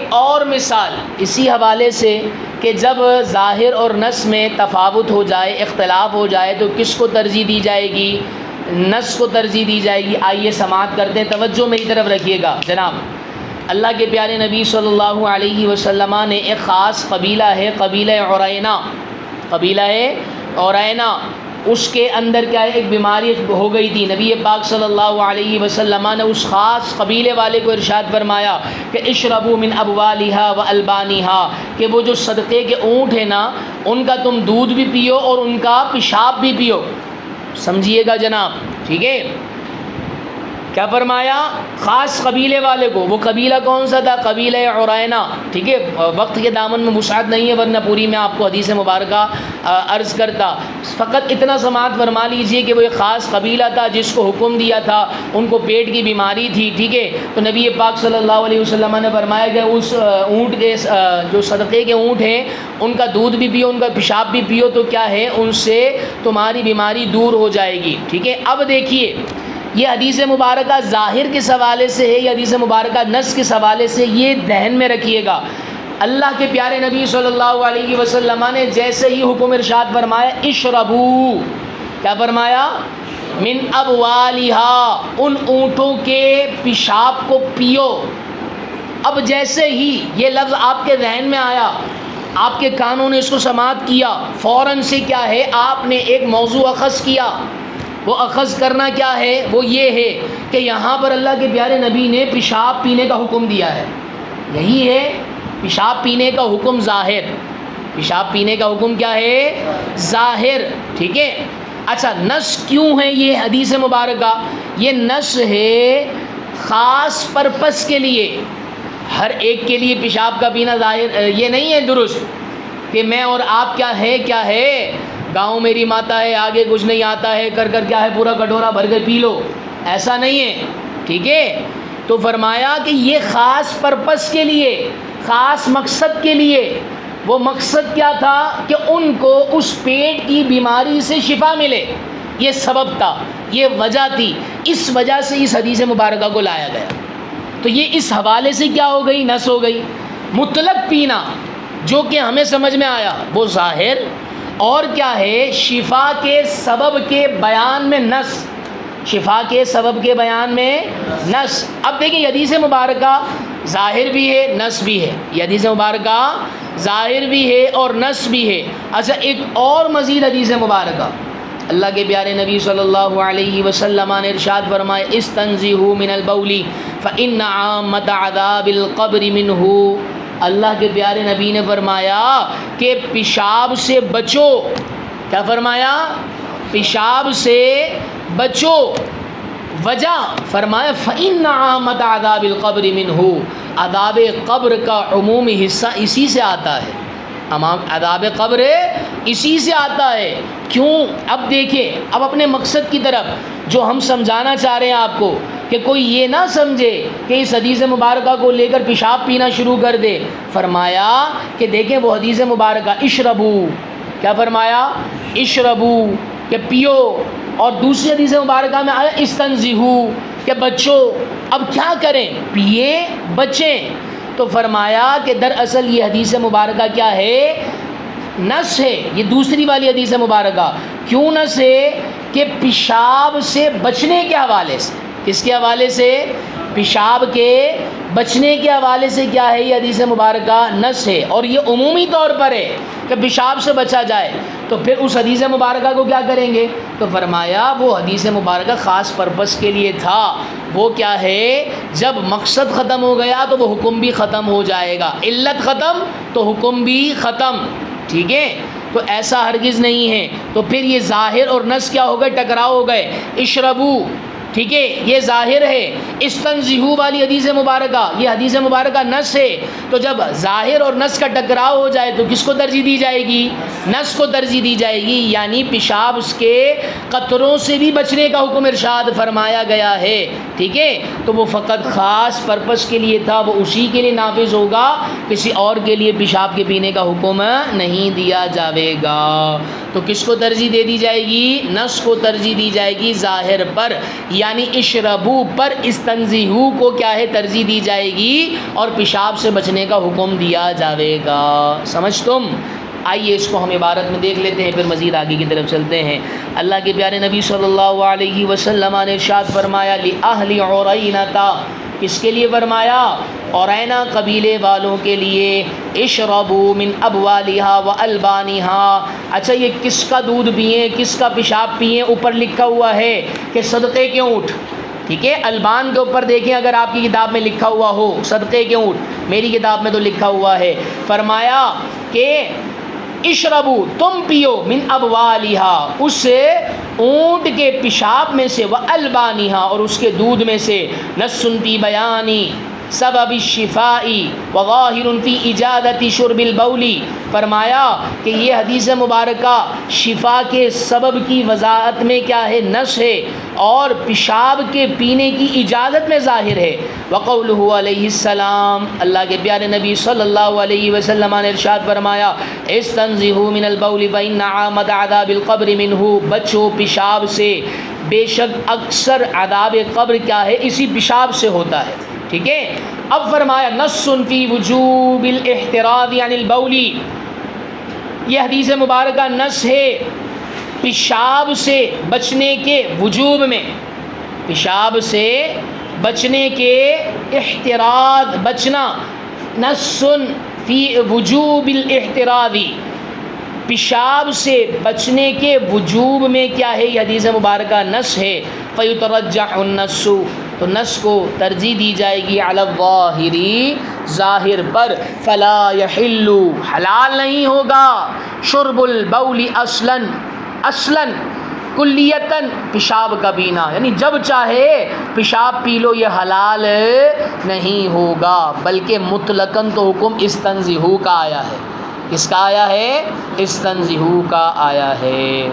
اور مثال اسی حوالے سے کہ جب ظاہر اور نص میں تفاوت ہو جائے، اختلاف ہو جائے، تو کس کو ترجیح دی جائے گی؟ نص کو ترجیح دی جائے گی۔ آئیے سماعت کرتے ہیں، توجہ میری طرف رکھیے گا جناب۔ اللہ کے پیارے نبی صلی اللہ علیہ وسلم نے ایک خاص قبیلہ ہے، قبیلہ عرینہ، قبیلہ عرینہ، اس کے اندر کیا ہے، ایک بیماری ہو گئی تھی۔ نبی پاک صلی اللہ علیہ وسلم نے اس خاص قبیلے والے کو ارشاد فرمایا کہ اشربوا من ابوالہا و البانہا، کہ وہ جو صدقے کے اونٹ ہیں نا، ان کا تم دودھ بھی پیو اور ان کا پیشاب بھی پیو۔ سمجھیے گا جناب، ٹھیک ہے؟ کیا فرمایا؟ خاص قبیلے والے کو۔ وہ قبیلہ کون سا تھا؟ قبیلہ عرینہ، ٹھیک ہے؟ وقت کے دامن میں وسعت نہیں ہے، ورنہ پوری میں آپ کو حدیث مبارکہ عرض کرتا۔ فقط اتنا سماعت فرما لیجئے کہ وہ ایک خاص قبیلہ تھا جس کو حکم دیا تھا، ان کو پیٹ کی بیماری تھی، ٹھیک ہے؟ تو نبی پاک صلی اللہ علیہ وسلم نے فرمایا کہ اس اونٹ کے جو صدقے کے اونٹ ہیں ان کا دودھ بھی پیو، ان کا پیشاب بھی پیو، تو کیا ہے، ان سے تمہاری بیماری دور ہو جائے گی، ٹھیک ہے؟ اب دیکھیے، یہ حدیث مبارکہ ظاہر کے حوالے سے ہے، یہ حدیث مبارکہ نص کے حوالے سے، یہ ذہن میں رکھیے گا۔ اللہ کے پیارے نبی صلی اللہ علیہ وسلم نے جیسے ہی حکم ارشاد فرمایا اشربو، کیا فرمایا؟ من ابوالہا، ان اونٹوں کے پیشاب کو پیو۔ اب جیسے ہی یہ لفظ آپ کے ذہن میں آیا، آپ کے کانوں نے اس کو سماعت کیا، فوراً سے کیا ہے، آپ نے ایک موضوع اخذ کیا۔ وہ اخذ کرنا کیا ہے؟ وہ یہ ہے کہ یہاں پر اللہ کے پیارے نبی نے پیشاب پینے کا حکم دیا ہے۔ یہی ہے پیشاب پینے کا حکم ظاہر۔ پیشاب پینے کا حکم کیا ہے؟ ظاہر، ٹھیک ہے؟ اچھا، نص کیوں ہے یہ حدیث مبارکہ؟ یہ نص ہے خاص پرپس کے لیے، ہر ایک کے لیے پیشاب کا پینا ظاہر یہ نہیں ہے درست کہ میں اور آپ کیا ہے گاؤں میری ماتا ہے، آگے کچھ نہیں آتا ہے، کر کیا ہے پورا کٹورا بھر کے پی لو، ایسا نہیں ہے، ٹھیک ہے؟ تو فرمایا کہ یہ خاص پرپس کے لیے، خاص مقصد کے لیے۔ وہ مقصد کیا تھا؟ کہ ان کو اس پیٹ کی بیماری سے شفا ملے، یہ سبب تھا، یہ وجہ تھی، اس وجہ سے اس حدیث مبارکہ کو لایا گیا۔ تو یہ اس حوالے سے کیا ہو گئی؟ نص ہو گئی۔ مطلق پینا جو کہ ہمیں سمجھ میں آیا وہ ظاہر، اور کیا ہے، شفا کے سبب کے بیان میں نص، شفا کے سبب کے بیان میں نص۔ اب دیکھیں، حدیث مبارکہ ظاہر بھی ہے، نص بھی ہے۔ یہ حدیث مبارکہ ظاہر بھی ہے اور نص بھی ہے۔ اچھا، ایک اور مزید حدیث مبارکہ اللہ کے پیارے نبی صلی اللہ علیہ وسلم نے ارشاد فرمایا استنزہوا من البول فإن عامۃ عذاب القبر منہ۔ اللہ کے پیارے نبی نے فرمایا کہ پیشاب سے بچو۔ کیا فرمایا؟ پیشاب سے بچو۔ وجہ فرمایا فإن عامۃ عذاب القبر منہ، عذاب قبر کا عمومی حصہ اسی سے آتا ہے، عذاب قبر اسی سے آتا ہے۔ کیوں؟ اب دیکھیں، اب اپنے مقصد کی طرف جو ہم سمجھانا چاہ رہے ہیں آپ کو، کہ کوئی یہ نہ سمجھے کہ اس حدیث مبارکہ کو لے کر پیشاب پینا شروع کر دے۔ فرمایا کہ دیکھیں وہ حدیث مبارکہ اشربو، کیا فرمایا؟ اشربو، کہ پیو، اور دوسری حدیث مبارکہ میں آیا استنزہو، کہ بچو۔ اب کیا کریں؟ پیے، بچیں۔ تو فرمایا کہ دراصل یہ حدیث مبارکہ کیا ہے؟ نص ہے۔ یہ دوسری والی حدیث مبارکہ کیوں نص ہے؟ کہ پیشاب سے بچنے کے حوالے سے۔ کس کے حوالے سے؟ پیشاب کے بچنے کے حوالے سے کیا ہے؟ یہ حدیث مبارکہ نص ہے، اور یہ عمومی طور پر ہے کہ پیشاب سے بچا جائے۔ تو پھر اس حدیث مبارکہ کو کیا کریں گے؟ تو فرمایا وہ حدیث مبارکہ خاص پرپس کے لیے تھا۔ وہ کیا ہے؟ جب مقصد ختم ہو گیا تو وہ حکم بھی ختم ہو جائے گا، علت ختم تو حکم بھی ختم، ٹھیک ہے؟ تو ایسا ہرگز نہیں ہے۔ تو پھر یہ ظاہر اور نص کیا ہو گئے؟ ٹکراؤ ہو گئے۔ اشربو، ٹھیک ہے، یہ ظاہر ہے۔ استنزہو والی حدیث مبارکہ، یہ حدیث مبارکہ نص ہے۔ تو جب ظاہر اور نص کا ٹکراؤ ہو جائے تو کس کو ترجیح دی جائے گی؟ نص کو ترجیح دی جائے گی، یعنی پیشاب اس کے قطروں سے بھی بچنے کا حکم ارشاد فرمایا گیا ہے، ٹھیک ہے؟ تو وہ فقط خاص پرپس کے لیے تھا، وہ اسی کے لیے نافذ ہوگا، کسی اور کے لیے پیشاب کے پینے کا حکم نہیں دیا جاوے گا۔ تو کس کو ترجیح دے دی جائے گی؟ نص کو ترجیح دی جائے گی ظاہر پر۔ یعنی اشربو پر استنزہو کو کیا ہے ترجیح دی جائے گی اور پیشاب سے بچنے کا حکم دیا جاوے گا. سمجھ تم؟ آئیے اس کو ہم عبارت میں دیکھ لیتے ہیں، پھر مزید آگے کی طرف چلتے ہیں. اللہ کے پیارے نبی صلی اللہ علیہ وسلم نے ارشاد فرمایا لِأَهْلِ عُرَيْنَةَ، کس کے لیے فرمایا؟ عرینہ قبیلے والوں کے لیے. اشربوا من ابوالها والبانها، اچھا یہ کس کا دودھ پئیں، کس کا پیشاب پئیں؟ اوپر لکھا ہوا ہے کہ صدقے کے اونٹ. ٹھیک ہے، البان کے اوپر دیکھیں اگر آپ کی کتاب میں لکھا ہوا ہو صدقے کے اونٹ، میری کتاب میں تو لکھا ہوا ہے. فرمایا کہ اشربو تم پیو من ابوالہا اس اونٹ کے پیشاب میں سے، والبانہا اور اس کے دودھ میں سے. نص فی بیانی سبب الشفاء وظاہر فی اجادت شرب البول، فرمایا کہ یہ حدیث مبارکہ شفا کے سبب کی وضاحت میں کیا ہے؟ نص ہے، اور پیشاب کے پینے کی اجازت میں ظاہر ہے. وقولہ علیہ السلام، اللہ کے پیارے نبی صلی اللہ علیہ وسلم نے ارشاد فرمایا استنزہوا من البول فإن عامة عذاب القبر منہ، بچو پیشاب سے، بے شک اکثر عذاب قبر کیا ہے؟ اسی پیشاب سے ہوتا ہے. ٹھیک ہے. اب فرمایا نص فی وجوب الاحتراز عن البول، یہ حدیث مبارکہ نص ہے پیشاب سے بچنے کے وجوب میں، پیشاب سے بچنے کے احتراز بچنا. نص فی وجوب الاحتراز، پیشاب سے بچنے کے وجوب میں کیا ہے؟ یہ حدیث مبارکہ نص ہے. فیترجح النص، تو نص کو ترجیح دی جائے گی علی الظاہر، ظاہر پر. فلا یحل، حلال نہیں ہوگا. شرب البول اصلا کلیتاً، پیشاب کا پینا، یعنی جب چاہے پیشاب پی لو، یہ حلال نہیں ہوگا. بلکہ مطلقاً تو حکم استنزہوا کا آیا ہے. کس کا آیا ہے؟ استنزہوا کا آیا ہے.